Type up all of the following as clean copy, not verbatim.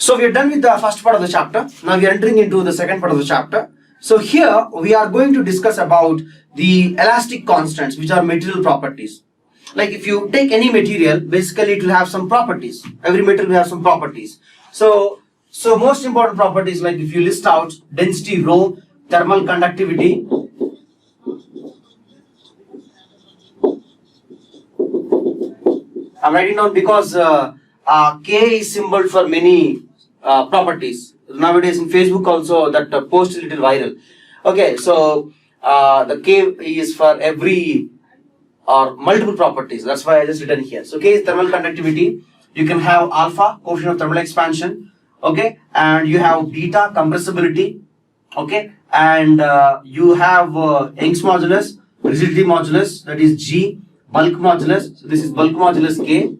So we are done with the first part of the chapter. Now we are entering into the second part of the chapter. So here we are going to discuss about the elastic constants, which are material properties. Like if you take any material, basically it will have some properties. Every material will have some properties. So most important properties, like if you list out density rho, thermal conductivity, I'm writing down because K is symbol for many properties. Nowadays in Facebook also that post is little viral. Okay, so the K is for every or multiple properties. That's why I just written here. So K is thermal conductivity. You can have alpha, coefficient of thermal expansion. Okay, and you have beta, compressibility. Okay, and you have Young's modulus, rigidity modulus, that is G, bulk modulus. So this is bulk modulus K.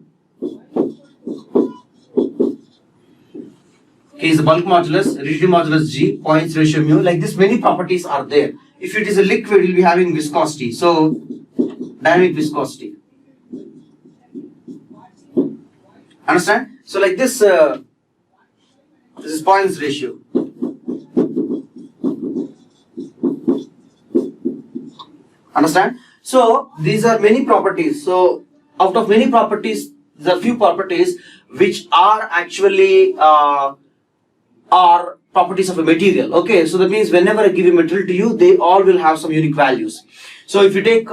K is the bulk modulus, rigidity modulus G, points ratio mu. Like this, many properties are there. If it is a liquid, it will be having viscosity. So dynamic viscosity. Understand? So like this, this is Poisson's ratio. Understand? So these are many properties. So out of many properties, there are few properties which are actually are properties of a material. Okay, so that means whenever I give a material to you, they all will have some unique values. So if you take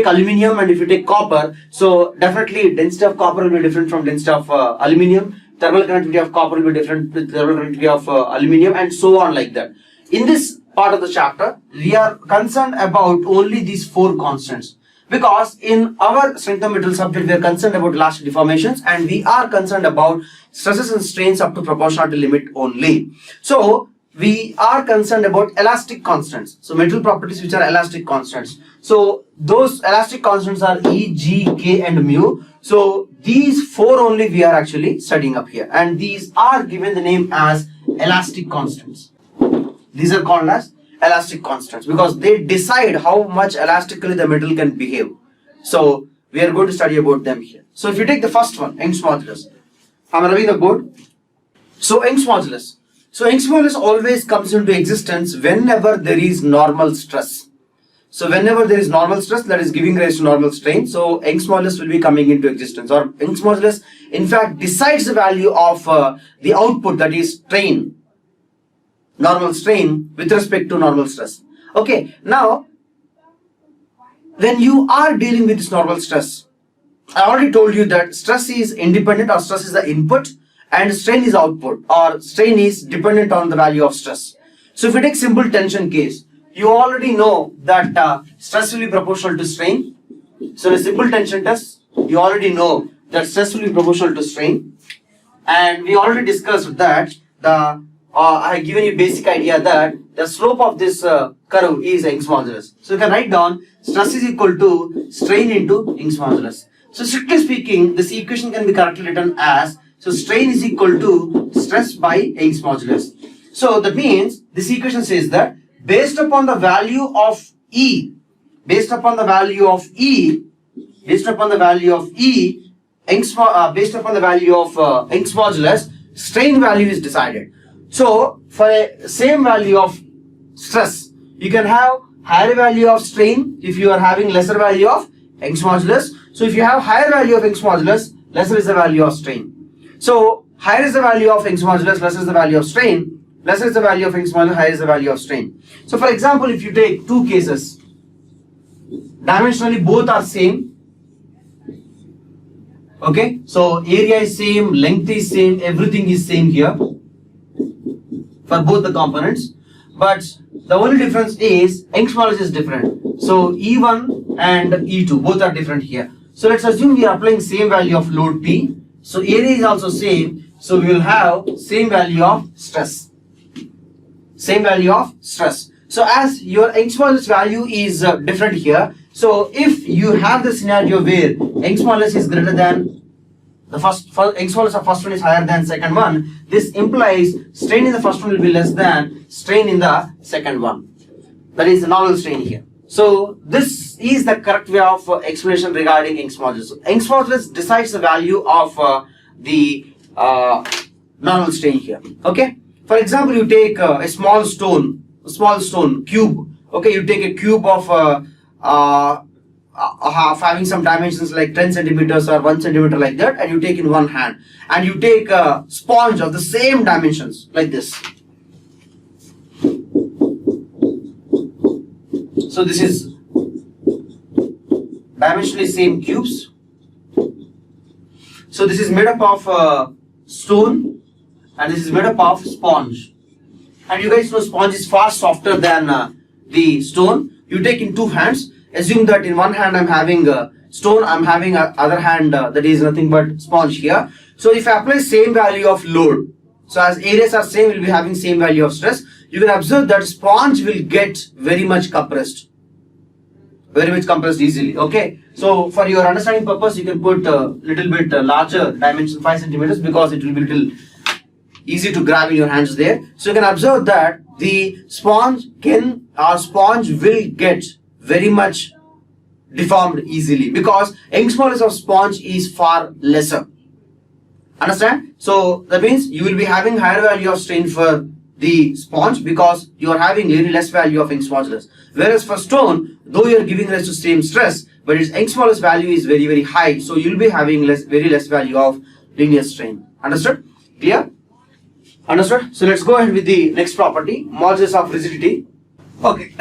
aluminium and if you take copper, so definitely density of copper will be different from density of aluminium. Thermal conductivity of copper will be different with thermal conductivity of aluminium, and so on like that. In this part of the chapter, we are concerned about only these four constants, because in our strength of material subject we are concerned about elastic deformations and we are concerned about stresses and strains up to proportionality limit only. So we are concerned about elastic constants. So material properties which are elastic constants. So those elastic constants are E, G, K and mu. So these four only we are actually studying up here, and these are given the name as elastic constants. These are called as elastic constants because they decide how much elastically the material can behave. So we are going to study about them here. So if you take the first one, Young's modulus. I'm rubbing the board. So Young's modulus. So Young's modulus always comes into existence whenever there is normal stress. So whenever there is normal stress, that is giving rise to normal strain, so Young's modulus will be coming into existence, or Young's modulus in fact decides the value of the output, that is strain, normal strain with respect to normal stress. Okay, now when you are dealing with this normal stress, I already told you that stress is independent, or stress is the input and strain is output, or strain is dependent on the value of stress. So if you take simple tension case, you already know that stress will be proportional to strain. So in a simple tension test, you already know that stress will be proportional to strain, and we already discussed that I have given you basic idea that the slope of this curve is Young's modulus. So you can write down stress is equal to strain into Young's modulus. So strictly speaking, this equation can be correctly written as, so strain is equal to stress by Young's modulus. So that means this equation says that based upon the value of E, based upon the value of Young's modulus, strain value is decided. So for a same value of stress, you can have higher value of strain if you are having lesser value of Young's modulus. So if you have higher value of Young's modulus, lesser is the value of strain. So higher is the value of Young's modulus, lesser is the value of strain. Lesser is the value of Young's modulus, higher is the value of strain. So for example, if you take two cases, dimensionally both are same. Okay, so area is same, length is same, everything is same here for both the components. But the only difference is Young's modulus is different. So E1 and E2 both are different here. So let's assume we are applying same value of load P. So area is also same. So we will have same value of stress. Same value of stress. So as your Young's modulus value is different here, so if you have the scenario where Young's modulus is greater than the Young's modulus of first one is higher than second one, this implies strain in the first one will be less than strain in the second one. That is the normal strain here. So this is the correct way of explanation regarding Young's modulus. So Young's modulus decides the value of the normal strain here. Okay. For example, you take a small stone cube. Okay, you take a cube of having some dimensions like 10 centimeters or 1 centimeter like that, and you take in one hand, and you take a sponge of the same dimensions like this. So this is dimensionally same cubes. So this is made up of stone, and this is made up of sponge. And you guys know sponge is far softer than the stone. You take in two hands. Assume that in one hand I'm having stone, I'm having other hand that is nothing but sponge here. So if I apply same value of load, so as areas are same, we'll be having same value of stress. You can observe that sponge will get very much compressed easily. Okay. So for your understanding purpose, you can put a little bit larger dimension, 5 centimeters, because it will be little easy to grab in your hands there. So you can observe that the sponge will get very much deformed easily, because Young's modulus of sponge is far lesser. Understand? So that means you will be having higher value of strain for the sponge because you are having very less value of Young's modulus. Whereas for stone, though you are giving rise to same stress, but its Young's modulus value is very, very high. So you will be having very less value of linear strain. Understood? Clear? Understood? So let's go ahead with the next property, modulus of rigidity. Okay.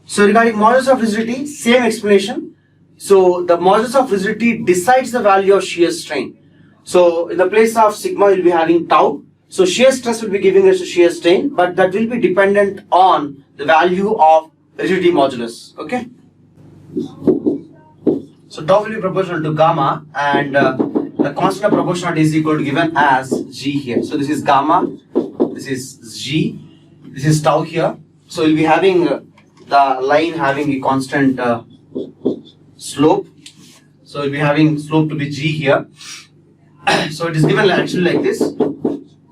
So regarding modulus of rigidity, same explanation. So the modulus of rigidity decides the value of shear strain. So in the place of sigma, you'll be having tau. So shear stress will be giving us to shear strain, but that will be dependent on the value of rigidity modulus. Okay. So tau will be proportional to gamma, and the constant of proportionality is equal to given as g here. So this is gamma, this is g, this is tau here. So we'll be having the line having a constant slope. So we'll be having slope to be g here. So it is given actually like this.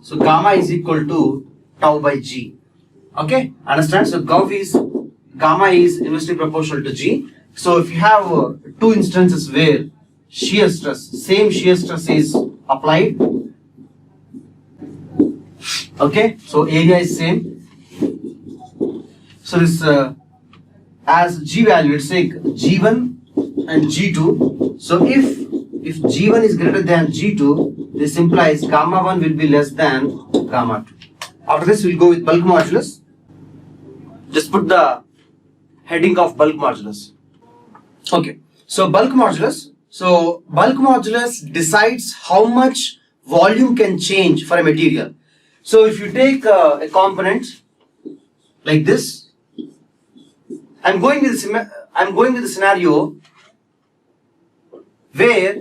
So gamma is equal to tau by g. Okay, understand? So gamma is inversely proportional to g. So if you have two instances where shear stress, same shear stress is applied. Okay, so area is same. So this as g value, let's take g1 and g2. So if g1 is greater than g2, this implies gamma 1 will be less than gamma 2. After this, we'll go with bulk modulus. Just put the heading of bulk modulus. Okay, so bulk modulus. So bulk modulus decides how much volume can change for a material. So if you take a component like this, I'm going with the scenario where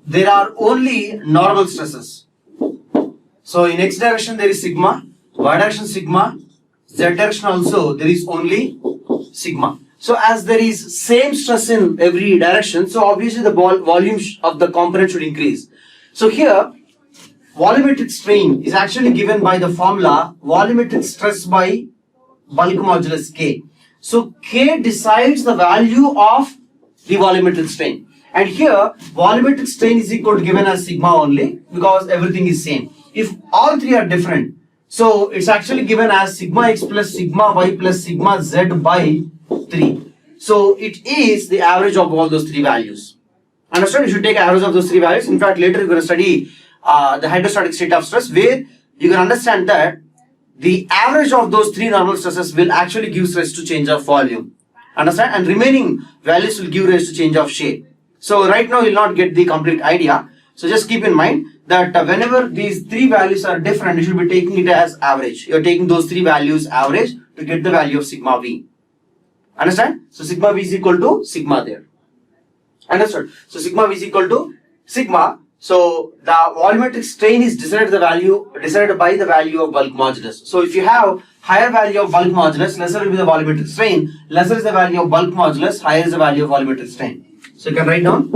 there are only normal stresses. So in x direction there is sigma, y direction sigma, z direction also there is only sigma. So as there is same stress in every direction, so obviously the volume of the component should increase. So here volumetric strain is actually given by the formula volumetric stress by bulk modulus K. So K decides the value of the volumetric strain. And here volumetric strain is equal to given as sigma only because everything is same. If all three are different, so it's actually given as sigma x plus sigma y plus sigma z by 3. So it is the average of all those three values. Understand? You should take average of those three values. In fact, later you're going to study the hydrostatic state of stress, where you can understand that the average of those three normal stresses will actually give rise to change of volume. Understand? And remaining values will give rise to change of shape. So right now you'll not get the complete idea. So just keep in mind that whenever these three values are different, you should be taking it as average. You're taking those three values average to get the value of sigma v. Understand? So sigma v is equal to sigma there. Understood? So sigma v is equal to sigma. So the volumetric strain is decided by the value of bulk modulus. So if you have higher value of bulk modulus, lesser will be the volumetric strain. Lesser is the value of bulk modulus, higher is the value of volumetric strain. So you can write down.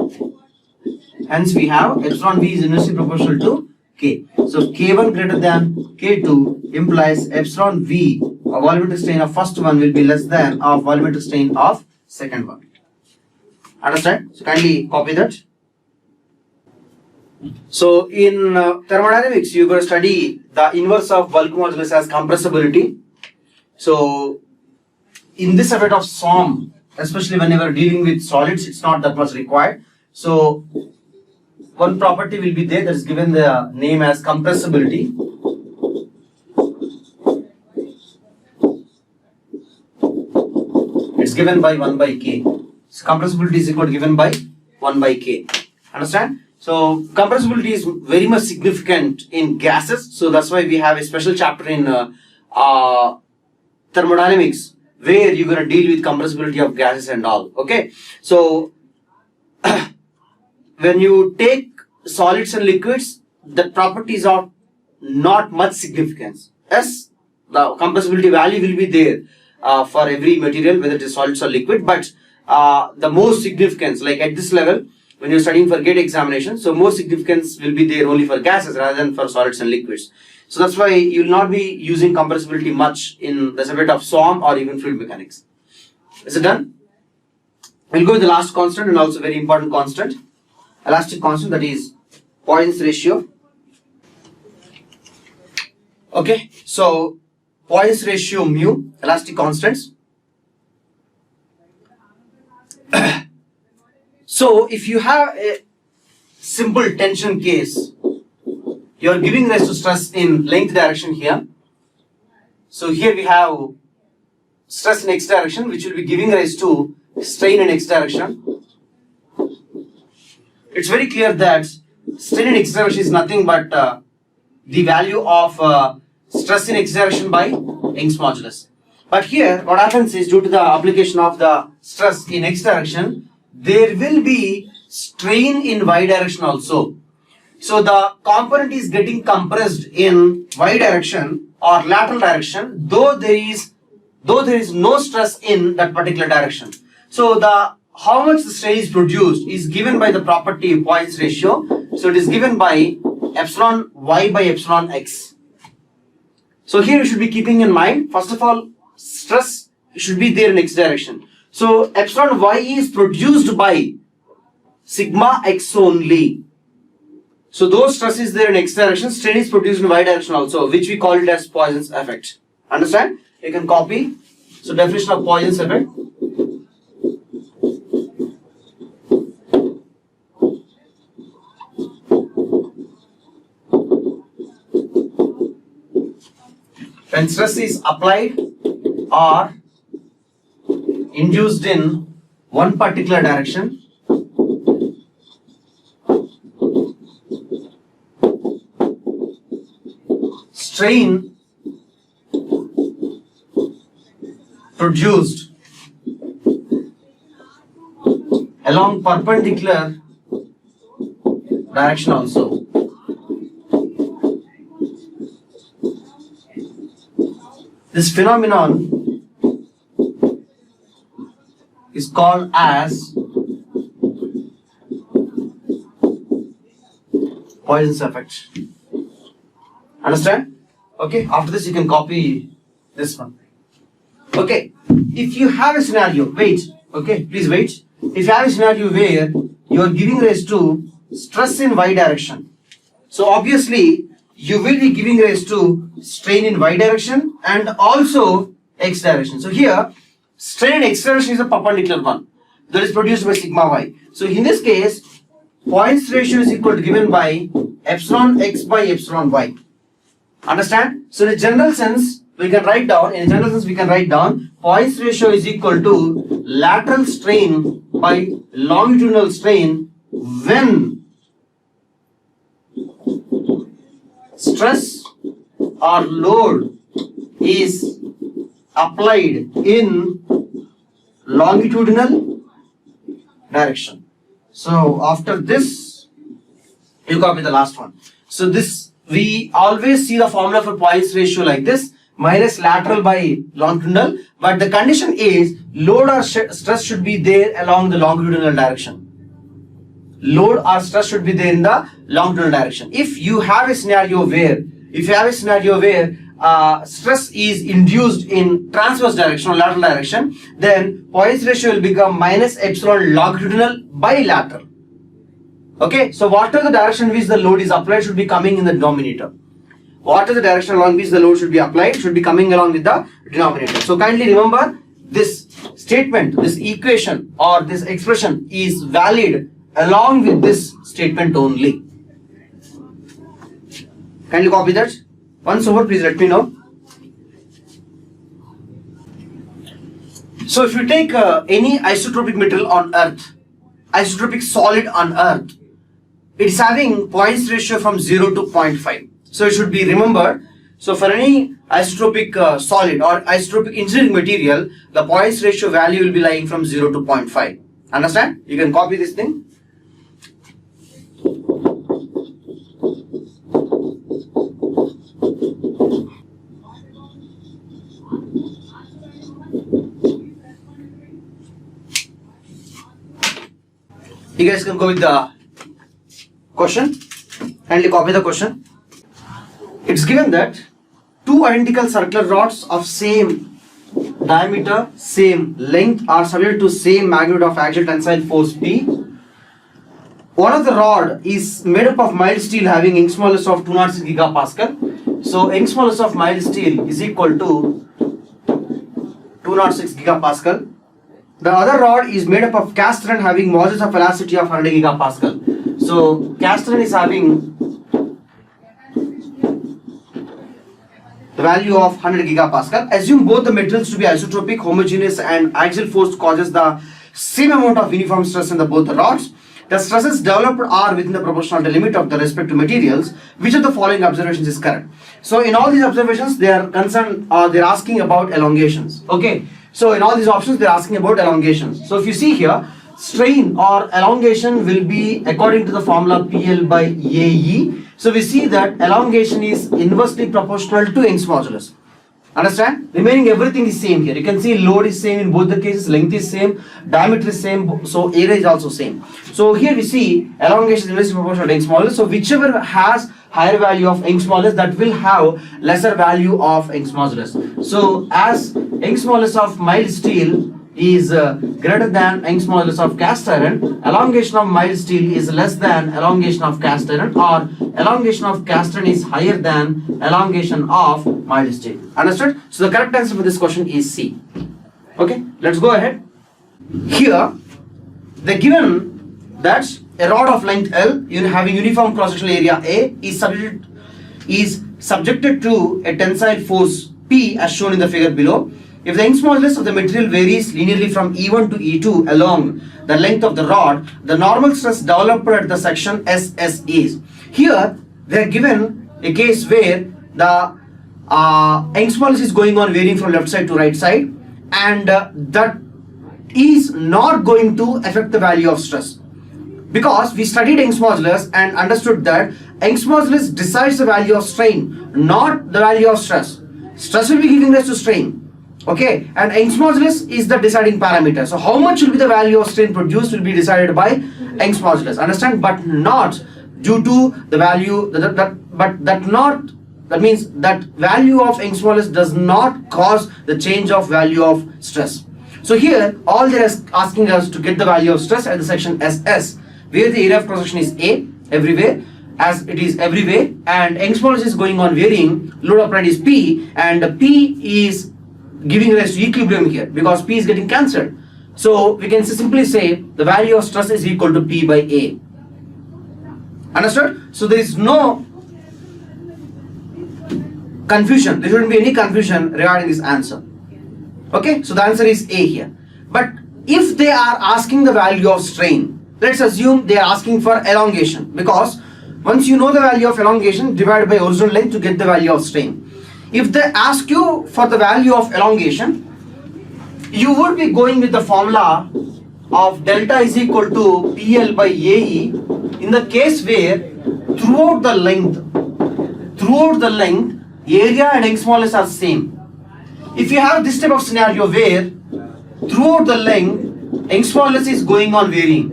Hence we have epsilon v is inversely proportional to K. So K1 greater than K2 implies epsilon v of volumetric strain of first one will be less than of volumetric strain of second one. Understand? So kindly copy that. So in thermodynamics, you're going to study the inverse of bulk modulus as compressibility. So in this effect of SOM, especially when you are dealing with solids, it's not that much required. So one property will be there that is given the name as compressibility. It's given by 1 by K. So compressibility is equal to given by 1 by K. Understand? So compressibility is very much significant in gases. So that's why we have a special chapter in thermodynamics where you're going to deal with compressibility of gases and all. Okay. So when you take solids and liquids, the properties are not much significance. Yes, the compressibility value will be there for every material, whether it is solids or liquid, but the most significance, like at this level, when you're studying for GATE examination, so more significance will be there only for gases rather than for solids and liquids. So that's why you will not be using compressibility much in the subject of SOM or even fluid mechanics. Is it done? We'll go with the last constant and also very important constant, elastic constant, that is Poisson's ratio. Okay, so Poisson's ratio mu, elastic constants. So if you have a simple tension case, you are giving rise to stress in length direction here. So here we have stress in x direction, which will be giving rise to strain in x direction. It's very clear that strain in x direction is nothing but the value of stress in x direction by Young's modulus. But here what happens is, due to the application of the stress in x direction, there will be strain in y direction also. So the component is getting compressed in y direction or lateral direction, though there is no stress in that particular direction. So the how much the strain is produced is given by the property Poisson's ratio. So it is given by epsilon y by epsilon x. So here you should be keeping in mind, first of all, stress should be there in x direction. So epsilon y is produced by sigma x only. So those stress is there in x direction, strain is produced in y direction also, which we call it as Poisson's effect. Understand? You can copy. So definition of Poisson's effect. When stress is applied or induced in one particular direction, strain produced along perpendicular direction also. This phenomenon is called as Poisson's effect. Understand? Okay, after this you can copy this one. Okay, if you have a scenario, wait, okay, please wait. If you have a scenario where you are giving rise to stress in y direction, so obviously you will be giving rise to strain in y direction and also x direction. So here, strain in x direction is a perpendicular one that is produced by sigma y. So in this case, Poisson's ratio is equal to given by epsilon x by epsilon y. Understand? So in a general sense, we can write down Poisson's ratio is equal to lateral strain by longitudinal strain when stress or load is applied in longitudinal direction. So after this, you copy the last one. So this, we always see the formula for Poisson's ratio like this, minus lateral by longitudinal, but the condition is load or stress should be there along the longitudinal direction. Load or stress should be there in the longitudinal direction. If you have a scenario where stress is induced in transverse direction or lateral direction, then Poisson's ratio will become minus epsilon longitudinal by lateral. Okay, so what are the direction which the load is applied should be coming in the denominator. What is the direction along which the load should be applied should be coming along with the denominator. So kindly remember this statement, this equation or this expression is valid along with this statement only. Kindly copy that. Once over, please let me know. So if you take any isotropic material on earth, isotropic solid on earth, it is having Poisson ratio from 0 to 0.5. So it should be remembered. So for any isotropic solid or isotropic engineering material, the Poisson ratio value will be lying from 0 to 0.5. Understand? You can copy this thing. You guys can go with the question. Kindly copy the question. It's given that two identical circular rods of same diameter, same length are subject to same magnitude of axial tensile force P. One of the rod is made up of mild steel having Young's modulus of 206 gigapascal. So Young's modulus of mild steel is equal to 206 gigapascal. The other rod is made up of cast iron having modulus of elasticity of 100 gigapascal. So cast iron is having the value of 100 gigapascal. Assume both the materials to be isotropic, homogeneous, and axial force causes the same amount of uniform stress in both the rods. The stresses developed are within the proportionality limit of the respective materials. Which of the following observations is correct? So in all these observations, they are concerned, they are asking about elongations. Okay. So in all these options, they are asking about elongations. So if you see here, strain or elongation will be according to the formula PL by AE. So we see that elongation is inversely proportional to Young's modulus. Understand? Remaining everything is same here. You can see load is same in both the cases, length is same, diameter is same, so area is also same. So here we see elongation is inversely proportional to Young's modulus. So whichever has higher value of Young's modulus, that will have lesser value of Young's modulus. So as Young's modulus of mild steel is greater than Young's modulus of cast iron, elongation of mild steel is less than elongation of cast iron, or elongation of cast iron is higher than elongation of mild steel. Understood? So the correct answer for this question is C. Okay, let's go ahead. Here, they given that a rod of length L having uniform cross-sectional area A is subjected to a tensile force P as shown in the figure below. If the Young's modulus of the material varies linearly from E1 to E2 along the length of the rod, the normal stress developed at the section SS is. Here, they are given a case where the Young's modulus is going on varying from left side to right side, and that is not going to affect the value of stress. Because we studied Young's modulus and understood that Young's modulus decides the value of strain, not the value of stress. Stress will be giving rise to strain. Okay, and Young's modulus is the deciding parameter. So how much will be the value of strain produced will be decided by Young's modulus. Understand? But not due to the value that means that value of Young's modulus does not cause the change of value of stress. So here all they are asking us to get the value of stress at the section SS, where the area of cross section is A everywhere, as it is everywhere, and Young's modulus is going on varying, load applied is P, and P is giving rise to equilibrium here because P is getting cancelled. So we can simply say the value of stress is equal to P by A. Understood? So there is no confusion. There shouldn't be any confusion regarding this answer. Okay, so the answer is A here. But if they are asking the value of strain, let's assume they are asking for elongation, because once you know the value of elongation, divide by original length to get the value of strain. If they ask you for the value of elongation, you would be going with the formula of delta is equal to PL by AE in the case where throughout the length, area and Young's modulus are same. If you have this type of scenario where throughout the length, Young's modulus is going on varying.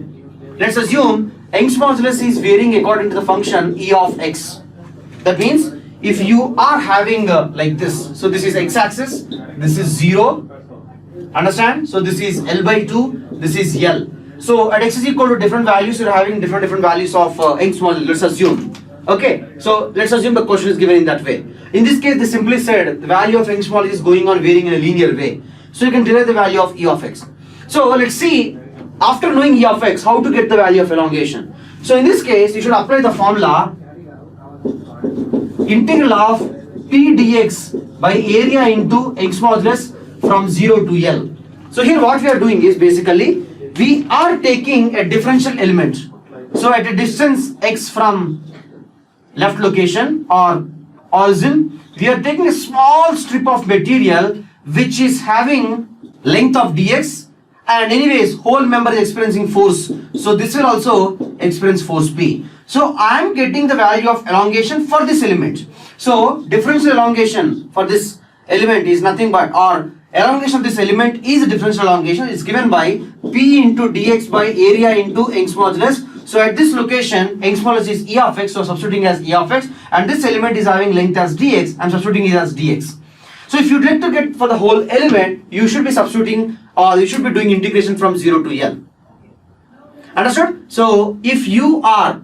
Let's assume Young's modulus is varying according to the function E of X. That means if you are having like this, so this is x-axis, this is 0, understand? So this is L by 2, this is L. So at x is equal to different values, you're having different values of Young's modulus, let's assume. Okay, so let's assume the question is given in that way. In this case, they simply said the value of Young's modulus is going on varying in a linear way. So you can derive the value of E of x. So let's see, after knowing E of x, how to get the value of elongation. So in this case, you should apply the formula integral of P dx by area into Young's modulus from 0 to L. So here what we are doing is basically, we are taking a differential element. So at a distance x from left location or origin, we are taking a small strip of material which is having length of dx, and anyways whole member is experiencing force, so this will also experience force P. So I am getting the value of elongation for this element. So differential elongation for this element is nothing but, or elongation of this element is a differential elongation, is given by P into dx by area into Young's modulus. So at this location, Young's modulus is E of x, so substituting as E of x, and this element is having length as dx, I'm substituting it as dx. So if you'd like to get for the whole element, you should be substituting, or you should be doing integration from 0 to L. Understood? So if you are,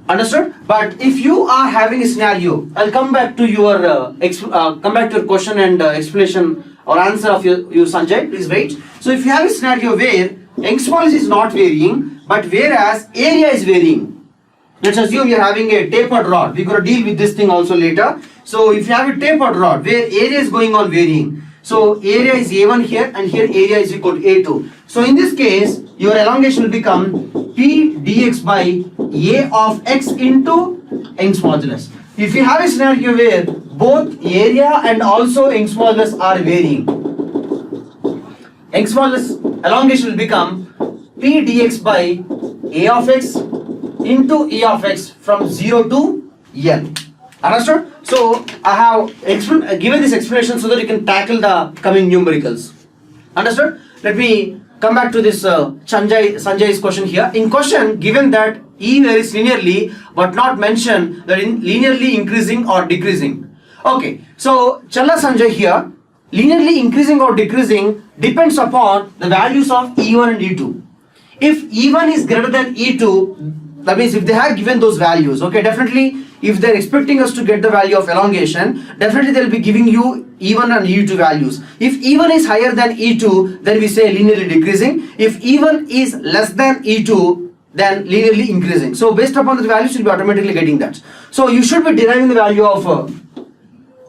understood? But if you are having a scenario, I'll come back to your question and explanation or answer of you Sanjay, please wait. So if you have a scenario where Young's modulus is not varying, but whereas area is varying. Let's assume you're having a tapered rod. We're going to deal with this thing also later. So if you have a tapered rod where area is going on varying, so area is A1 here and here area is equal to A2. So in this case, your elongation will become P dx by A of x into Young's modulus. If you have a scenario where both area and also Young's modulus are varying, Young's modulus elongation will become P dx by A of x into E of x from 0 to L. Understood? So I have given this explanation so that you can tackle the coming numericals. Understood? Let me come back to this Sanjay's question here. In question, given that E varies linearly but not mention that in linearly increasing or decreasing. Okay, so Challa Sanjay here, linearly increasing or decreasing depends upon the values of E1 and E2. If E1 is greater than E2, that means if they have given those values, okay, definitely if they're expecting us to get the value of elongation, definitely they'll be giving you E1 and E2 values. If E1 is higher than E2, then we say linearly decreasing. If E1 is less than E2, then linearly increasing. So based upon the values, you'll be automatically getting that. So you should be deriving the value of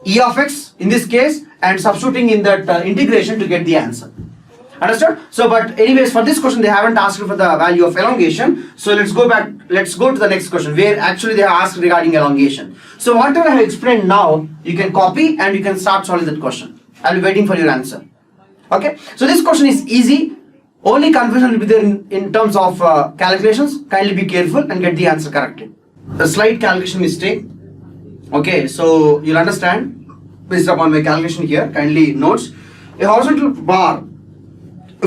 E of x in this case and substituting in that integration to get the answer. Understood? So, but anyways, for this question, they haven't asked for the value of elongation. So let's go back, let's go to the next question where actually they have asked regarding elongation. So whatever I have explained now, you can copy and you can start solving that question. I'll be waiting for your answer. Okay? So this question is easy. Only confusion will be there in terms of calculations. Kindly be careful and get the answer correctly. A slight calculation mistake. Okay, so you'll understand based upon my calculation here. Kindly notes. A horizontal bar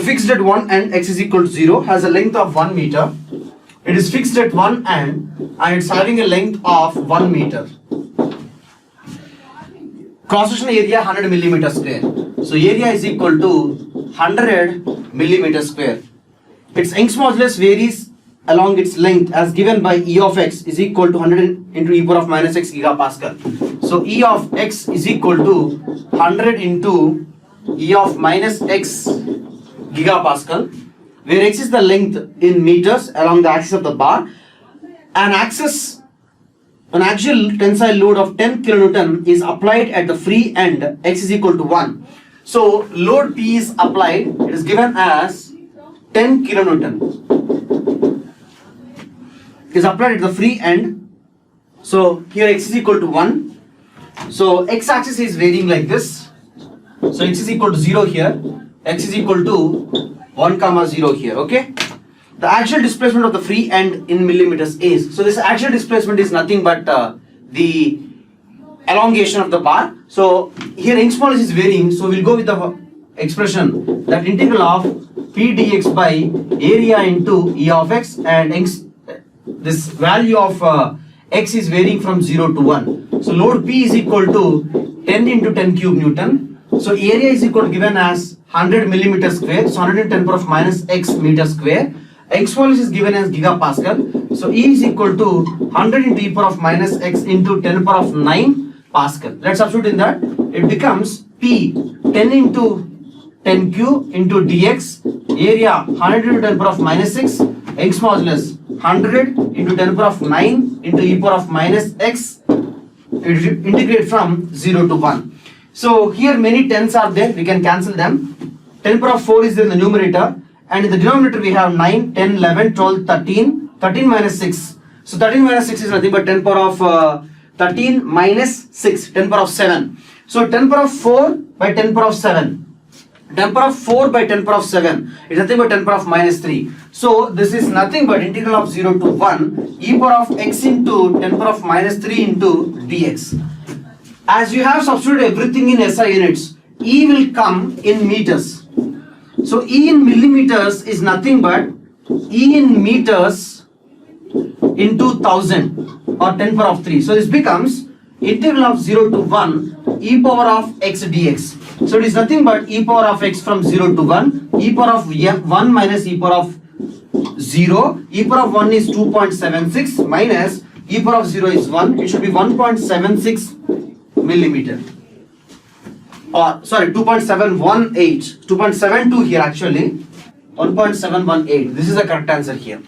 fixed at one end, x is equal to 0, has a length of 1 meter. It is fixed at one end and it's having a length of 1 meter. Cross-section area 100 millimeter square. So area is equal to 100 millimeter square. Its Young's modulus varies along its length as given by E of x is equal to 100 into e power of minus x gigapascal. So E of x is equal to 100 into E of minus x gigapascal, where x is the length in meters along the axis of the bar. An axial tensile load of 10 kilonewton is applied at the free end, x is equal to 1. So load P is applied, it is given as 10 kilonewton. Is applied at the free end. So here x is equal to 1. So x axis is varying like this. So x is equal to 0 here. X is equal to 1 comma 0 here. Okay. The actual displacement of the free end in millimeters is. So this actual displacement is nothing but the elongation of the bar. So here Young's modulus is varying. So we'll go with the expression that integral of P dx by area into E of x, and this value of x is varying from 0 to 1. So load P is equal to 10 into 10 cube Newton. So area is equal to given as 100 millimeter square, so 100 into 10 power of minus x meter square. X modulus is given as gigapascal, so E is equal to 100 into e power of minus x into 10 power of 9 Pascal. Let's substitute in that. It becomes P 10 into 10 q into dx, area 100 into 10 power of minus 6, x modulus 100 into 10 power of 9 into e power of minus x, integrate from 0 to 1. So here many tens are there, we can cancel them. 10 power of 4 is in the numerator, and in the denominator we have 9, 10, 11, 12, 13, 13 minus 6. So 13 minus 6 is nothing but 10 power of 13 minus 6, 10 power of 7. So 10 power of 4 by 10 power of 7. 10 power of 4 by 10 power of 7 is nothing but 10 power of minus 3. So this is nothing but integral of 0 to 1 e power of x into 10 power of minus 3 into dx. As you have substituted everything in SI units, E will come in meters. So E in millimeters is nothing but E in meters into 1000 or 10 power of 3. So this becomes integral of 0 to 1 e power of x dx. So it is nothing but e power of x from 0 to 1, e power of 1 minus e power of 0, e power of 1 is 2.76 minus e power of 0 is 1, it should be 1.76 millimeter. Or sorry, 2.718, 2.72 here actually, 1.718. This is the correct answer here.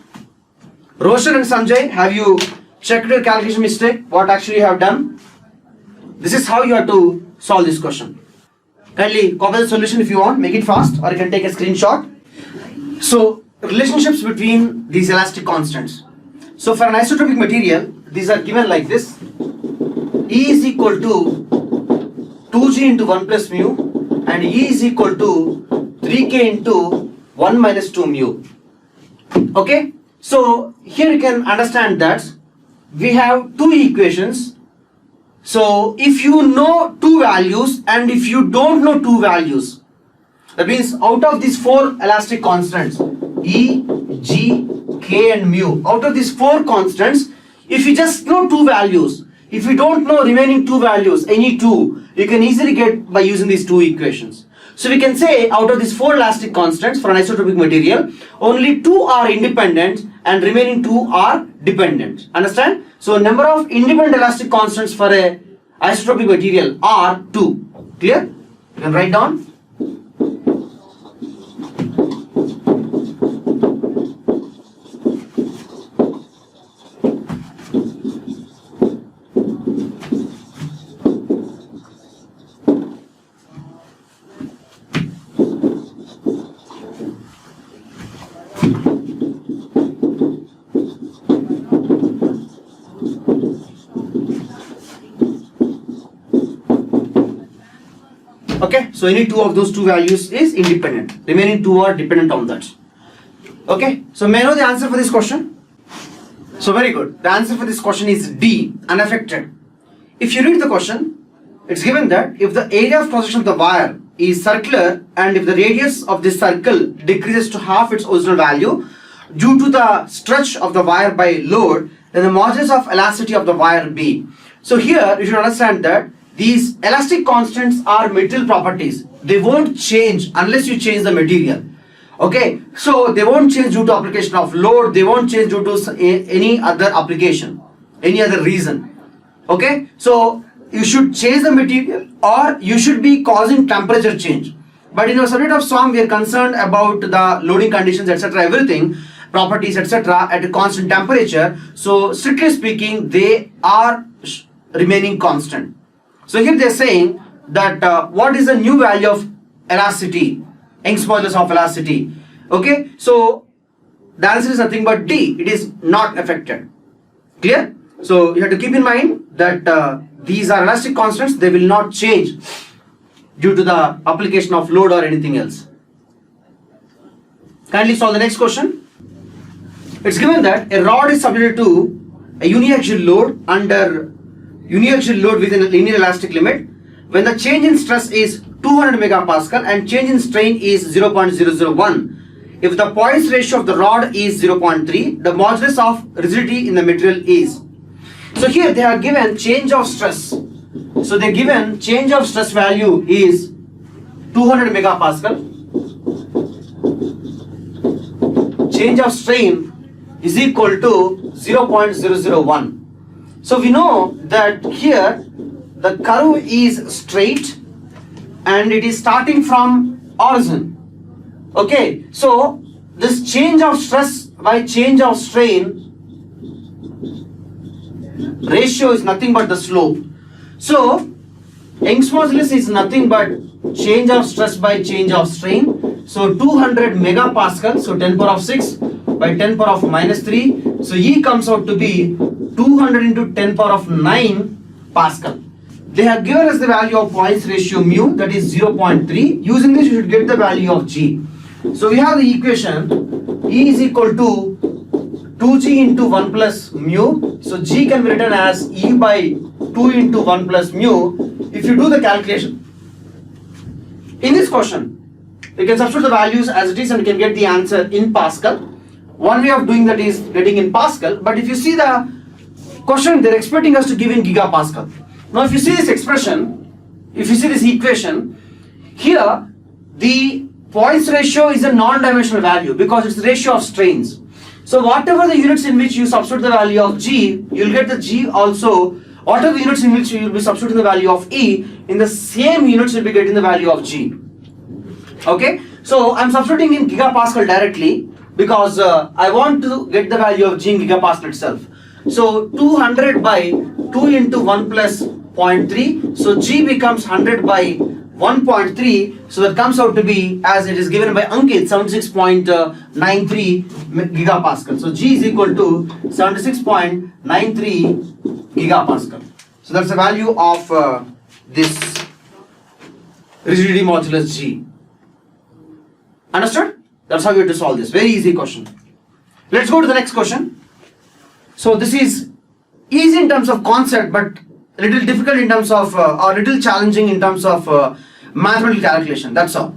Roshan and Sanjay, have you checked your calculation mistake? What actually you have done? This is how you have to solve this question. Kindly copy the solution if you want, make it fast, or you can take a screenshot. So, relationships between these elastic constants. So, for an isotropic material, these are given like this. E is equal to 2g into 1 plus mu, and E is equal to 3k into 1 minus 2 mu. Okay? So, here you can understand that we have two equations. So, if you know two values and if you don't know two values, that means out of these four elastic constants, E, G, K and mu, out of these four constants, if you just know two values, if you don't know remaining two values, any two, you can easily get by using these two equations. So we can say out of these four elastic constants for an isotropic material, only two are independent and remaining two are dependent. Understand? So number of independent elastic constants for a isotropic material are 2. Clear? You can write down. Okay, so any two of those two values is independent. Remaining two are dependent on that. Okay, so may I know the answer for this question? So very good. The answer for this question is D, unaffected. If you read the question, it's given that if the area of cross section of the wire is circular and if the radius of this circle decreases to half its original value due to the stretch of the wire by load, then the modulus of elasticity of the wire B. So here you should understand that these elastic constants are material properties. They won't change unless you change the material. Okay, so they won't change due to application of load. They won't change due to any other application, any other reason. Okay, so you should change the material or you should be causing temperature change. But in our subject of SOM, we are concerned about the loading conditions, etc., everything, properties, etc., at a constant temperature. So strictly speaking, they are remaining constant. So here they are saying that what is the new value of elasticity, Young's modulus of elasticity. Okay, so the answer is nothing but D. It is not affected. Clear? So you have to keep in mind that these are elastic constants. They will not change due to the application of load or anything else. Kindly solve the next question. It's given that a rod is subjected to a uniaxial load under uniaxial load within a linear elastic limit when the change in stress is 200 megapascal and change in strain is 0.001. If the Poisson ratio of the rod is 0.3, the modulus of rigidity in the material is. So here they are given change of stress. So they given change of stress value is 200 megapascal change of strain is equal to 0.001. So we know that here the curve is straight and it is starting from origin. Okay, so this change of stress by change of strain ratio is nothing but the slope. So Young's modulus is nothing but change of stress by change of strain. So 200 megapascal, so 10 power of 6 by 10 power of minus 3. So E comes out to be 200 into 10 power of 9 Pascal. They have given us the value of Poisson ratio mu, that is 0.3. Using this, you should get the value of G. So we have the equation E is equal to 2G into 1 plus mu. So G can be written as E by 2 into 1 plus mu. If you do the calculation, in this question, you can substitute the values as it is and you can get the answer in Pascal. One way of doing that is getting in Pascal, but if you see the question, they're expecting us to give in gigapascal. Now if you see this expression, if you see this equation, here the Poisson ratio is a non-dimensional value because it's the ratio of strains. So whatever the units in which you substitute the value of G, you'll get the G also. Whatever the units in which you will be substituting the value of E, in the same units you'll be getting the value of G. Okay, so I'm substituting in gigapascal directly because I want to get the value of G in gigapascal itself. So 200 by 2 into 1 plus 0.3. So G becomes 100 by 1.3. So that comes out to be, as it is given by Ankit, 76.93 gigapascal. So G is equal to 76.93 gigapascal. So that's the value of this rigidity modulus G. Understood? That's how you have to solve this. Very easy question. Let's go to the next question. So this is easy in terms of concept, but a little difficult in terms of, or little challenging in terms of mathematical calculation. That's all.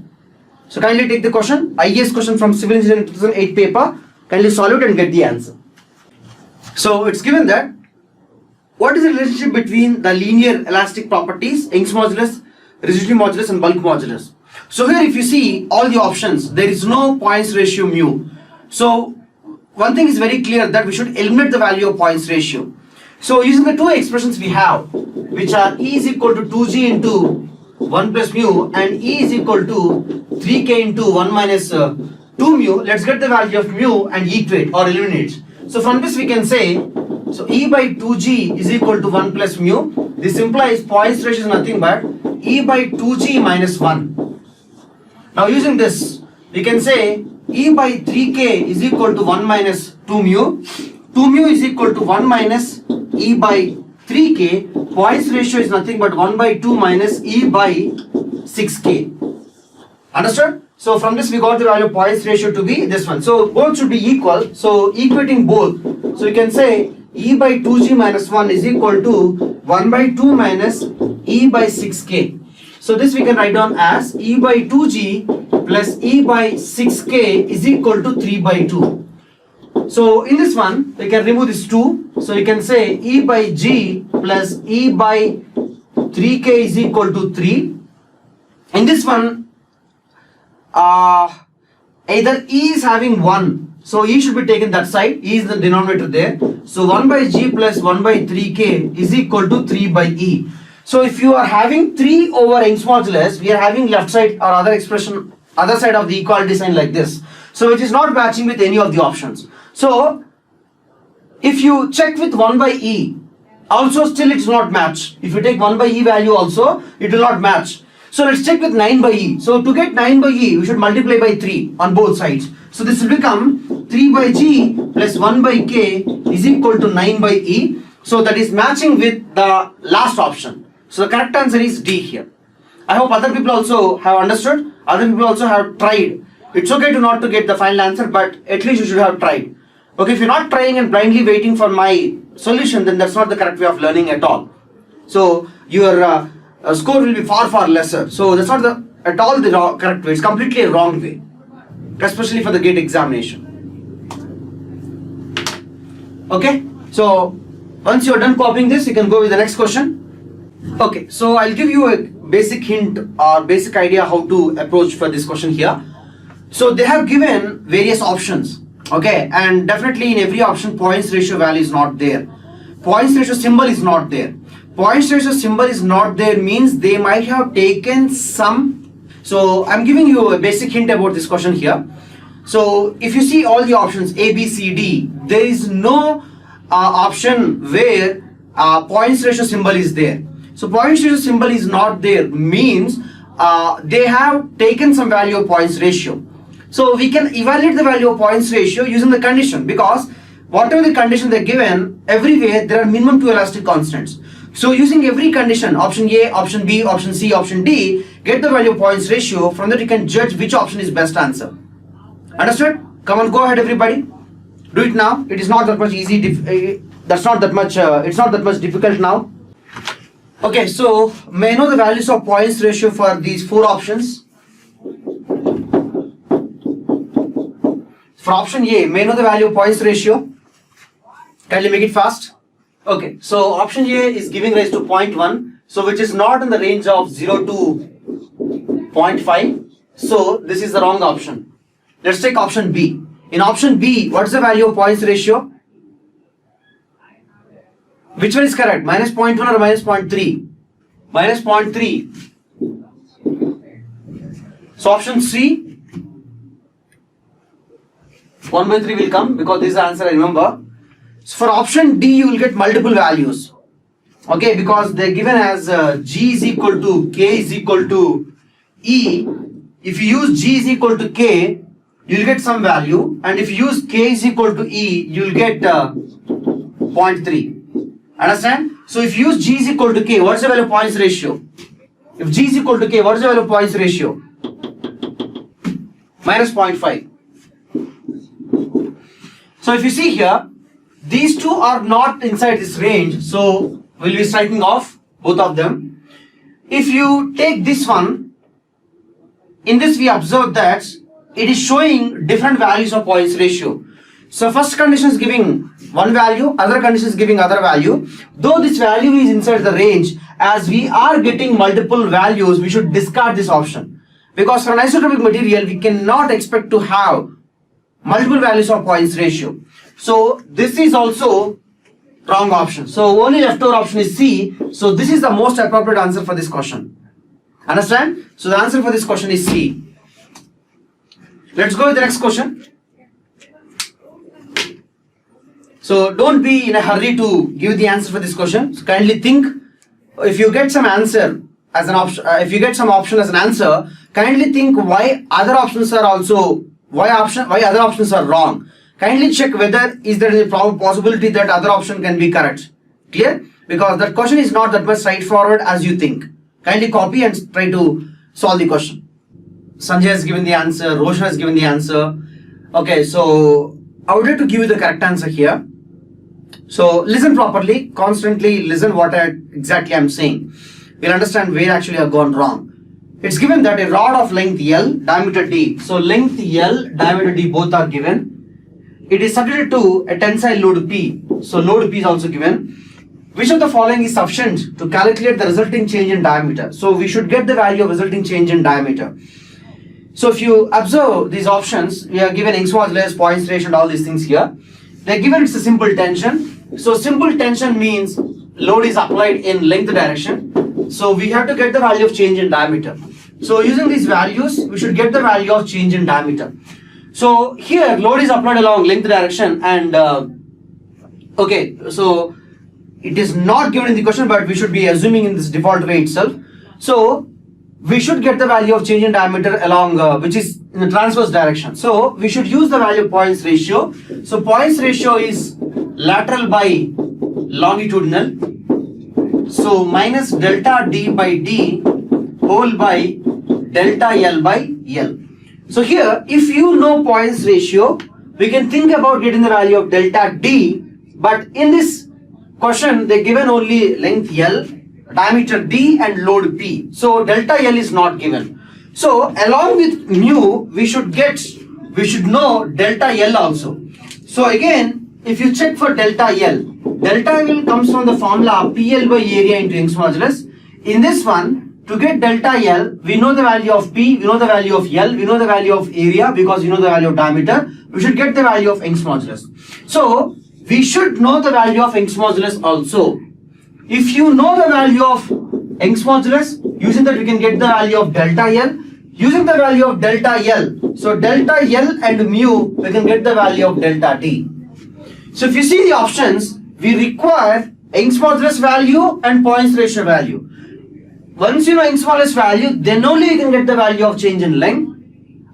So kindly take the question, IAS question from Civil Engineering 2008 paper. Kindly solve it and get the answer. So it's given that what is the relationship between the linear elastic properties, Young's modulus, rigidity modulus and bulk modulus? So here if you see all the options, there is no Poisson ratio mu. So one thing is very clear that we should eliminate the value of Poisson ratio. So using the two expressions we have, which are E is equal to 2G into 1 plus mu and E is equal to 3K into 1 minus 2 mu, let's get the value of mu and equate or eliminate. So from this we can say, so E by 2G is equal to 1 plus mu. This implies Poisson ratio is nothing but E by 2G minus 1. Now using this, we can say E by 3K is equal to 1 minus 2 mu. 2 mu is equal to 1 minus E by 3K. Poisson ratio is nothing but 1 by 2 minus E by 6K. Understood? So from this we got the value of Poisson ratio to be this one. So both should be equal. So equating both. So you can say E by 2G minus 1 is equal to 1 by 2 minus E by 6K. So this we can write down as E by 2G plus E by 6K is equal to 3 by 2. So in this one, we can remove this 2. So you can say E by G plus E by 3K is equal to 3. In this one, either E is having 1. So E should be taken that side. E is the denominator there. So 1 by G plus 1 by 3K is equal to 3 by E. So if you are having 3 over Young's modulus, we are having left side or other expression, other side of the equality sign like this. So it is not matching with any of the options. So if you check with 1 by E, also still it is not match. If you take 1 by E value also, it will not match. So let's check with 9 by E. So to get 9 by E, we should multiply by 3 on both sides. So this will become 3 by G plus 1 by K is equal to 9 by E. So that is matching with the last option. So the correct answer is D here. I hope other people also have understood. Other people also have tried. It's okay to not to get the final answer, but at least you should have tried. Okay, if you're not trying and blindly waiting for my solution, then that's not the correct way of learning at all. So your score will be far lesser. So that's not at all the correct way. It's completely a wrong way, especially for the GATE examination. Okay, so once you're done copying this, you can go with the next question. Okay, so I'll give you a basic hint or basic idea how to approach for this question here. So they have given various options. Okay, and definitely in every option points ratio value is not there. Points ratio symbol is not there. Points ratio symbol is not there means they might have taken some. So I'm giving you a basic hint about this question here. So if you see all the options A, B, C, D, there is no option where points ratio symbol is there. So points ratio symbol is not there means they have taken some value of points ratio. So we can evaluate the value of points ratio using the condition, because whatever the condition they're given, everywhere there are minimum 2 elastic constants. So using every condition, option A, option B, option C, option D, get the value of points ratio. From that you can judge which option is best answer. Understood? Come on, go ahead everybody. Do it now. It is not that much easy. It's not that much difficult now. Okay, so may I know the values of points ratio for these 4 options? For option A, may I know the value of points ratio? Kindly make it fast. Okay, so option A is giving rise to 0.1, so which is not in the range of 0 to 0.5. So this is the wrong option. Let's take option B. In option B, what is the value of points ratio? Which one is correct? Minus 0.1 or minus 0.3? Minus 0.3. So option C, 1 by 3 will come because this is the answer I remember. So for option D, you will get multiple values. Okay, because they are given as G is equal to K is equal to E. If you use G is equal to K, you will get some value, and if you use K is equal to E, you will get 0.3. Understand? So if you use G is equal to K, what is the value of points ratio? If G is equal to K, what is the value of points ratio? Minus 0.5. So if you see here, these two are not inside this range, so we'll be striking off both of them. If you take this one, in this we observe that it is showing different values of points ratio. So first condition is giving one value, other condition is giving other value. Though this value is inside the range, as we are getting multiple values, we should discard this option. Because for an isotropic material, we cannot expect to have multiple values of points ratio. So this is also wrong option. So only leftover option is C. So this is the most appropriate answer for this question. Understand? So the answer for this question is C. Let's go with the next question. So don't be in a hurry to give the answer for this question. So kindly think. If you get some answer as an option, if you get some option as an answer, kindly think why other options are also why other options are wrong. Kindly check whether is there a possibility that other option can be correct. Clear? Because that question is not that much straightforward as you think. Kindly copy and try to solve the question. Sanjay has given the answer. Roshan has given the answer. Okay, so I would like to give you the correct answer here. So listen properly. Constantly listen what exactly I'm saying. We'll understand where actually I've gone wrong. It's given that a rod of length L, diameter D. So length L, diameter D both are given. It is subjected to a tensile load P. So load P is also given. Which of the following is sufficient to calculate the resulting change in diameter? So we should get the value of resulting change in diameter. So if you observe these options, we are given Young's modulus, points ratio and all these things here. They are given it's a simple tension. So simple tension means load is applied in length direction. So we have to get the value of change in diameter. So using these values, we should get the value of change in diameter. So here load is applied along length direction and okay, so it is not given in the question, but we should be assuming in this default way itself. So we should get the value of change in diameter along which is in the transverse direction. So we should use the value of points ratio. So points ratio is lateral by longitudinal. So minus delta D by D whole by delta L by L. So here, if you know points ratio, we can think about getting the value of delta D, but in this question, they given only length L, diameter D and load P. So delta L is not given. So along with mu, we should know delta L also. So again, if you check for delta L comes from the formula PL by area into Young's modulus. In this one, to get delta L, we know the value of P, we know the value of L, we know the value of area because we know the value of diameter. We should get the value of Young's modulus. So we should know the value of Young's modulus also. If you know the value of Young's modulus, using that we can get the value of delta L. Using the value of delta L, so delta L and mu, we can get the value of delta T. So if you see the options, we require Young's modulus value and Poisson ratio value. Once you know Young's modulus value, then only you can get the value of change in length.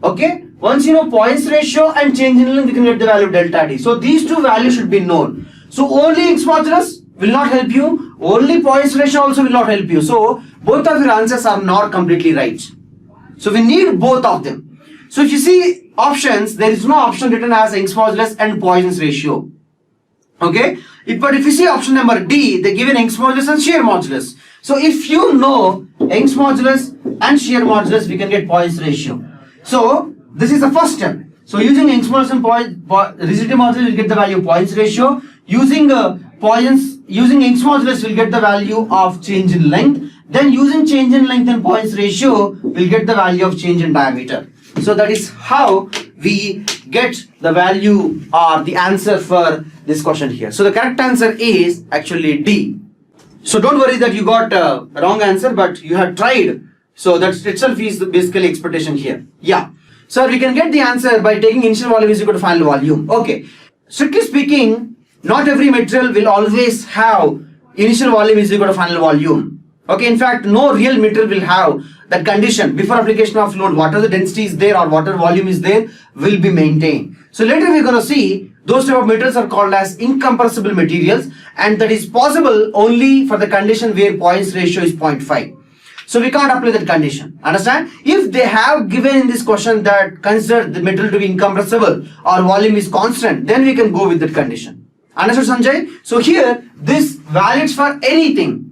Okay? Once you know Poisson ratio and change in length, you can get the value of delta T. So these two values should be known. So only Young's modulus will not help you. Only Poisson ratio also will not help you. So both of your answers are not completely right. So we need both of them. So if you see options, there is no option written as Young's modulus and Poisson's ratio. Okay? But if you see option number D, they give an Young's modulus and shear modulus. So if you know Young's modulus and shear modulus, we can get Poisson's ratio. So this is the first step. So using Young's modulus and rigidity modulus, we'll get the value of Poisson's ratio. Using Young's modulus, we'll get the value of change in length. Then using change in length and Poisson's ratio, we'll get the value of change in diameter. So that is how we get the value or the answer for this question here. So the correct answer is actually D. So don't worry that you got a wrong answer, but you have tried. So that itself is basically expectation here. Yeah. So we can get the answer by taking initial volume is equal to final volume. Okay. Strictly speaking, not every material will always have initial volume is equal to final volume. Okay, in fact, no real material will have that condition before application of load. Whatever the density is there or whatever volume is there will be maintained. So later we're going to see those type of materials are called as incompressible materials, and that is possible only for the condition where Poisson's ratio is 0.5. So we can't apply that condition. Understand? If they have given in this question that consider the material to be incompressible or volume is constant, then we can go with that condition. Understood, Sanjay? So here this valids for anything.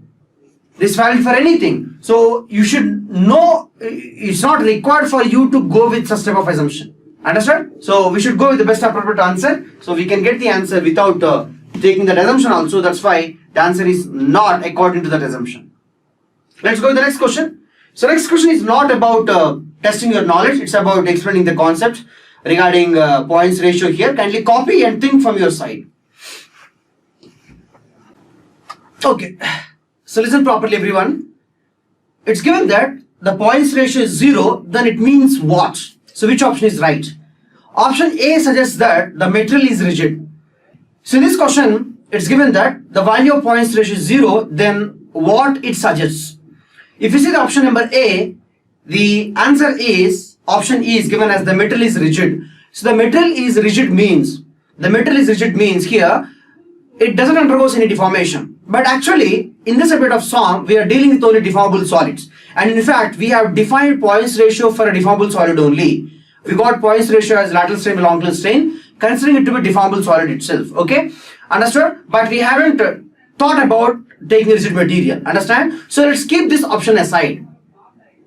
This is valid for anything. So you should know it's not required for you to go with such type of assumption. Understood? So we should go with the best appropriate answer. So we can get the answer without taking that assumption also. That's why the answer is not according to that assumption. Let's go to the next question. So next question is not about testing your knowledge. It's about explaining the concept regarding Poisson's ratio here. Kindly copy and think from your side. Okay. So listen properly everyone. It's given that the Poisson's ratio is 0, then it means what? So which option is right? Option A suggests that the material is rigid. So in this question, it's given that the value of Poisson's ratio is 0, then what it suggests? If you see the option number A, the answer is, option E is given as the material is rigid. So the material is rigid means here, it doesn't undergo any deformation. But actually, in this episode of SOM, we are dealing with only deformable solids. And in fact, we have defined Poisson's ratio for a deformable solid only. We got Poisson's ratio as lateral strain, longitudinal strain, considering it to be deformable solid itself. Okay? Understood? But we haven't thought about taking rigid material. Understand? So let's keep this option aside.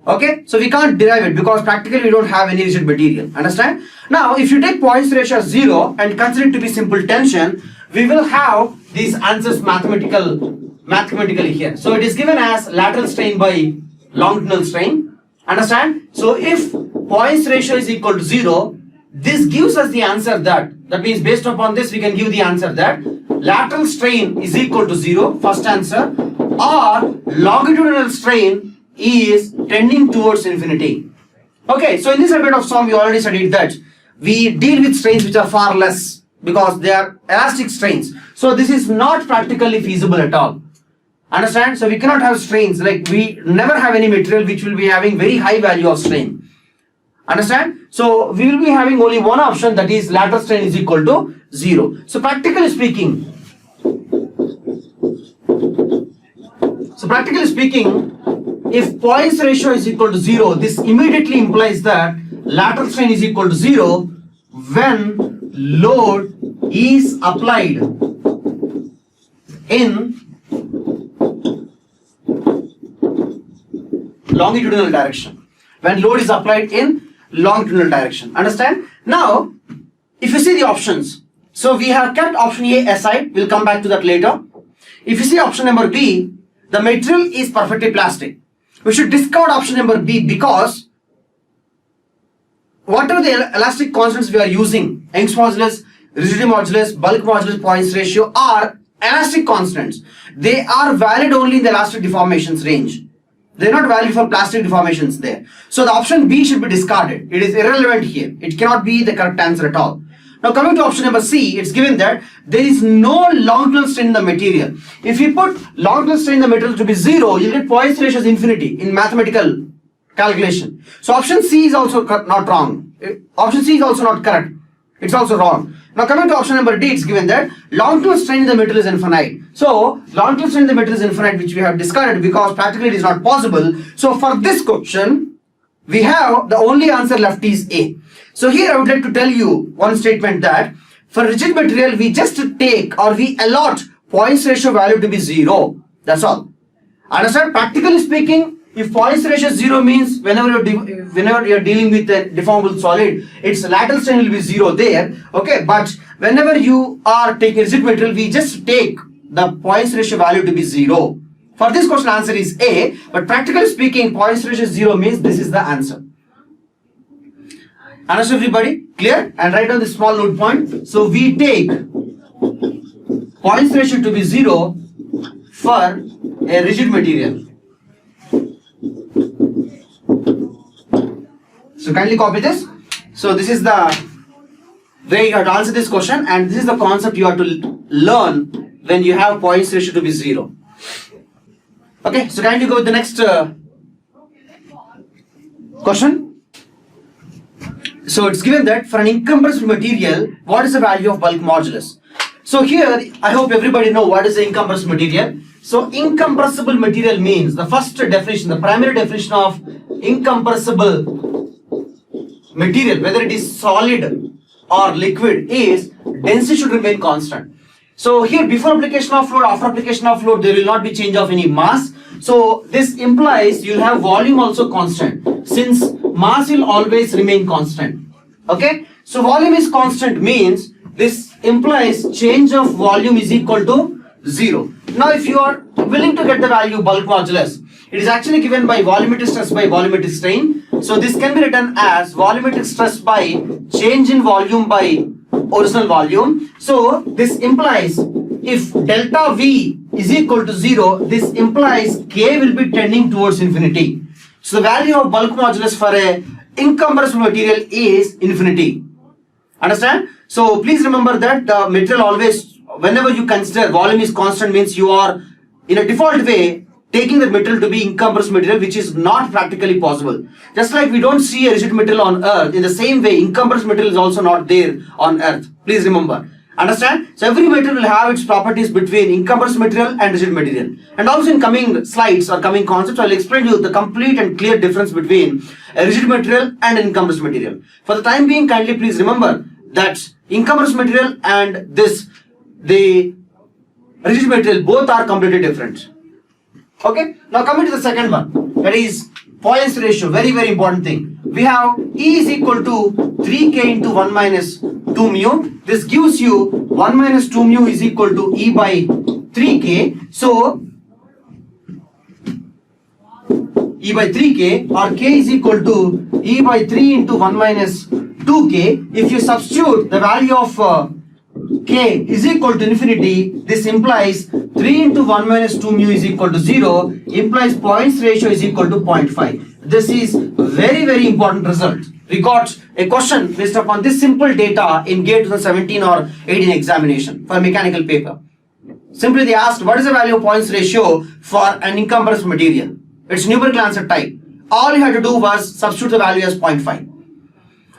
Okay? So we can't derive it because practically we don't have any rigid material. Understand? Now, if you take Poisson's ratio as 0 and consider it to be simple tension, we will have these answers mathematically here. So it is given as lateral strain by longitudinal strain. Understand? So if Poisson's ratio is equal to 0, this gives us the answer that means based upon this we can give the answer that lateral strain is equal to 0, first answer, or longitudinal strain is tending towards infinity. Okay, so in this episode of SOM we already studied that we deal with strains which are far less because they are elastic strains. So this is not practically feasible at all. Understand? So we cannot have strains, like we never have any material which will be having very high value of strain. Understand? So we will be having only one option, that is lateral strain is equal to 0. So practically speaking, if Poisson's ratio is equal to 0, this immediately implies that lateral strain is equal to 0 when load is applied in longitudinal direction. When load is applied in longitudinal direction. Understand? Now, if you see the options, so we have kept option A aside, we'll come back to that later. If you see option number B, the material is perfectly plastic. we should discard option number B, because whatever the elastic constants we are using, Young's modulus, rigidity modulus, bulk modulus, Poisson's ratio, are elastic constants. They are valid only in the elastic deformations range. They are not valid for plastic deformations there. So the option B should be discarded. It is irrelevant here. It cannot be the correct answer at all. Now coming to option number C, it's given that there is no longitudinal strain in the material. If you put longitudinal strain in the material to be 0, you get Poisson's ratio as infinity in mathematical calculation. So option C is also not wrong. Option C is also not correct. It's also wrong. Now coming to option number D, it's given that longitudinal strain in the material is infinite. So longitudinal strain in the material is infinite, which we have discarded because practically it is not possible. So for this question, we have the only answer left is A. So here I would like to tell you one statement that for rigid material, we just take or we allot Poisson's ratio value to be 0. That's all. Understand? Practically speaking, if Poisson's ratio is 0 means whenever you're dealing with a deformable solid, its lateral strain will be 0 there. Okay, but whenever you are taking rigid material, we just take the Poisson's ratio value to be 0. For this question, answer is A. But practically speaking, Poisson's ratio is 0 means this is the answer. Understand everybody? Clear? And write down this small note point. So we take Poisson's ratio to be 0 for a rigid material. So kindly copy this. So this is the way you have to answer this question, and this is the concept you have to learn when you have Poisson's ratio to be 0. Okay, so kindly go with the next question. So it's given that for an incompressible material, what is the value of bulk modulus? So here, I hope everybody know what is the incompressible material. So incompressible material means, the first definition, the primary definition of incompressible material, whether it is solid or liquid, is density should remain constant. So here, before application of load, after application of load, there will not be change of any mass. So this implies you will have volume also constant, since mass will always remain constant. Okay, so volume is constant means this implies change of volume is equal to 0. Now if you are willing to get the value bulk modulus, it is actually given by volumetric stress by volumetric strain. So this can be written as volumetric stress by change in volume by original volume. So this implies if delta V is equal to 0, this implies K will be tending towards infinity. So the value of bulk modulus for a incompressible material is infinity. Understand? So please remember that the material always, whenever you consider volume is constant, means you are in a default way taking the material to be incompressible material, which is not practically possible. Just like we don't see a rigid material on earth, in the same way incompressible material is also not there on earth. Please remember. Understand? So every material will have its properties between incompressible material and rigid material. And also in coming slides or coming concepts, I will explain to you the complete and clear difference between a rigid material and an incompressible material. For the time being, kindly please remember that incompressible material and the rigid material, both are completely different. Okay, now coming to the second one, that is Poisson's ratio, very important thing. We have E is equal to 3K into 1 minus 2 mu. This gives you 1 minus 2 mu is equal to E by 3K. So E by 3K or K is equal to E by 3 into 1 minus 2K. If you substitute the value of K is equal to infinity, this implies 3 into 1 minus 2 mu is equal to 0, implies Poisson's ratio is equal to 0.5. This is very important result. We got a question based upon this simple data in GATE 2017 or 18 examination for mechanical paper. Simply they asked what is the value of Poisson's ratio for an incompressible material. It's numerical answer type. All you had to do was substitute the value as 0.5.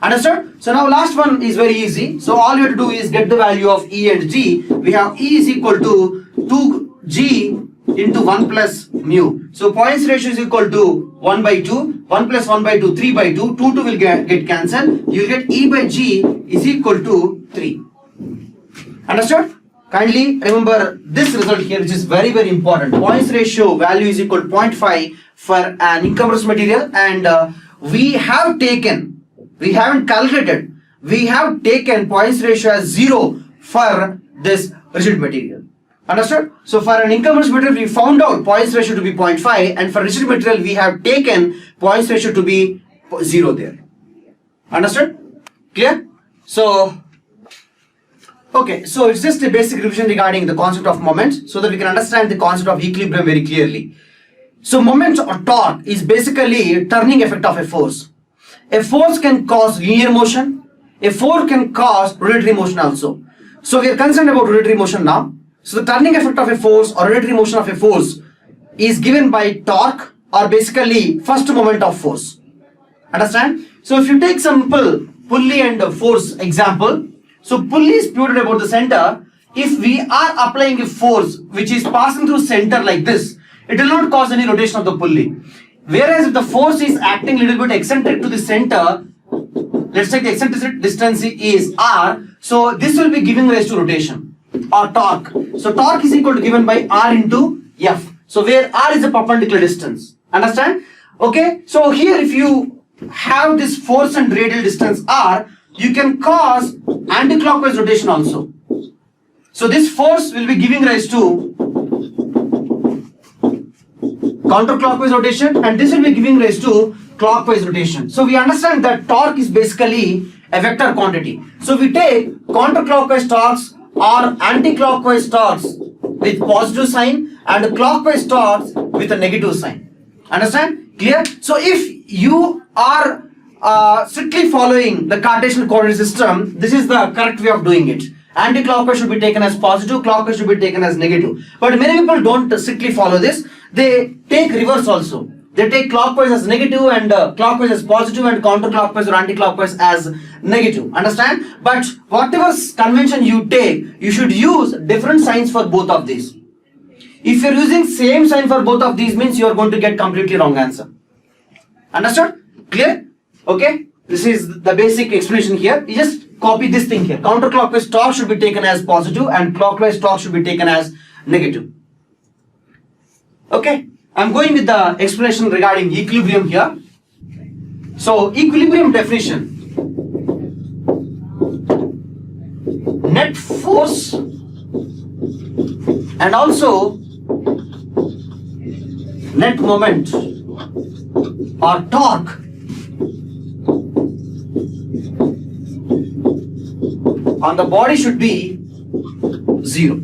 Understood? So now last one is very easy. So all you have to do is get the value of E and G. We have E is equal to 2G into 1 plus mu. So Poisson's ratio is equal to 1 by 2. 1 plus 1 by 2, 3 by 2. 2 will get cancelled. You will get E by G is equal to 3. Understood? Kindly remember this result here, which is very important. Poisson's ratio value is equal to 0.5 for an incompressible material, and we haven't calculated, we have taken Poisson's ratio as 0 for this rigid material. Understood? So for an incompressible material, we found out Poisson ratio to be 0.5, and for rigid material, we have taken Poisson ratio to be 0 there. Understood? Clear? So, okay, so it's just a basic revision regarding the concept of moment so that we can understand the concept of equilibrium very clearly. So moment or torque is basically a turning effect of a force. A force can cause linear motion. A force can cause rotatory motion also. So we are concerned about rotatory motion now. So the turning effect of a force or rotatory motion of a force is given by torque, or basically first moment of force. Understand? So if you take simple pulley and force example, so pulley is pivoted about the center. If we are applying a force which is passing through center like this, it will not cause any rotation of the pulley. Whereas if the force is acting a little bit eccentric to the center, let's take the eccentric distance is R, so this will be giving rise to rotation or torque. So torque is equal to given by R into F. So where R is a perpendicular distance. Understand? Okay, so here if you have this force and radial distance R, you can cause anti-clockwise rotation also. So this force will be giving rise to counterclockwise rotation, and this will be giving rise to clockwise rotation. So we understand that torque is basically a vector quantity. So we take counterclockwise torques or anti-clockwise torques with positive sign and clockwise torques with a negative sign. Understand? Clear? So if you are strictly following the Cartesian coordinate system, this is the correct way of doing it. Anti-clockwise should be taken as positive, clockwise should be taken as negative. But many people don't strictly follow this. They take reverse also. They take clockwise as negative and clockwise as positive and counterclockwise or anti-clockwise as negative. Understand? But whatever convention you take, you should use different signs for both of these. If you're using same sign for both of these, means you are going to get completely wrong answer. Understood? Clear? Okay? This is the basic explanation here. You just copy this thing here. Counterclockwise torque should be taken as positive and clockwise torque should be taken as negative. Okay? I'm going with the explanation regarding equilibrium here. So, equilibrium definition. Net force and also net moment or torque on the body should be 0.